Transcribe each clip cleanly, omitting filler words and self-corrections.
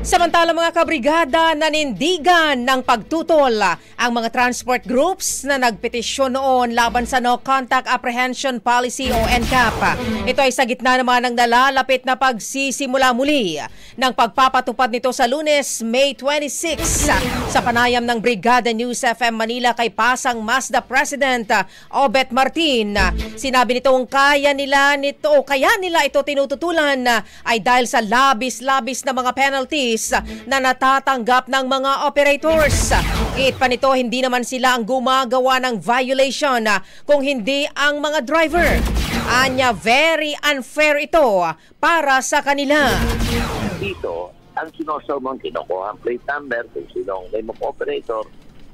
Samantala mga kabrigada, nanindigan ng pagtutol ang mga transport groups na nagpetisyon noon laban sa No Contact Apprehension Policy o NCAP. Ito ay sa gitna naman ng nalalapit na pagsisimula muli ng pagpapatupad nito sa Lunes, May 26. Sa panayam ng Brigada News FM Manila kay Pasang Mazda President Obet Martin, sinabi nitong kaya nila ito tinututulan ay dahil sa labis-labis na mga penalties na natatanggap ng mga operators. Giit pa nito, hindi naman sila ang gumagawa ng violation kung hindi ang mga driver. Anya, very unfair ito para sa kanila. Dito, ang sinosomong kinukuha ang plate number kung sinong name of operator,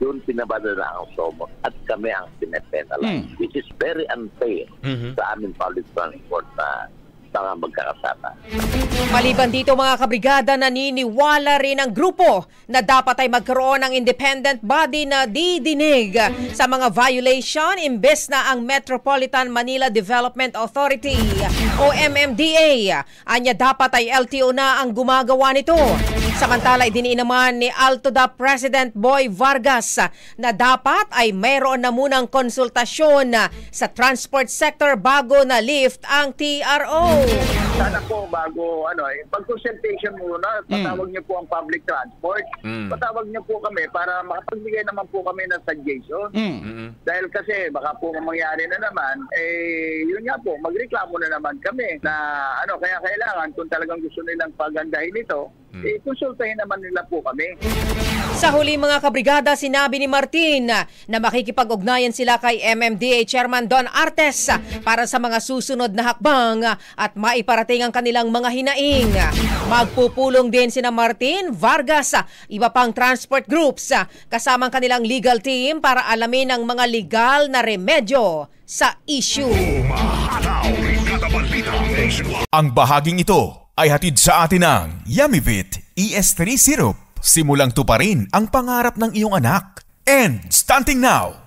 yun pinabadala ang somo at kami ang pinepenalize, which is very unfair sa aming public transport na mga magkakasama. Maliban dito mga kabrigada, naniniwala rin ang grupo na dapat ay magkaroon ng independent body na didinig sa mga violation imbes na ang Metropolitan Manila Development Authority o MMDA. Anya dapat ay LTO na ang gumagawa nito. Samantala, idiniin naman ni ALTODA President Boy Vargas na dapat ay mayroon na munang konsultasyon sa transport sector bago na lift ang TRO. Sana po bago pag-consultation muna, patawag niyo po ang public transport. Patawag niyo po kami para makapagbigay naman po kami ng suggestion. Dahil kasi baka po mangyari na naman, yun nga po, magreklamo na naman kami na kaya kailangan kung talagang gusto nilang pagandahin ito, konsultahin naman nila po kami. Sa huli mga kabrigada, sinabi ni Martin na makikipag-ugnayan sila kay MMDA Chairman Don Artes para sa mga susunod na hakbang at maiparating ang kanilang mga hinaing. Magpupulong din sina Martin, Vargas, iba pang transport groups kasamang kanilang legal team para alamin ang mga legal na remedyo sa issue. Ang bahaging ito ay hatid sa atin ng Yummy-Vit ES3 Syrup. Simulang tuparin ang pangarap ng iyong anak. And starting now,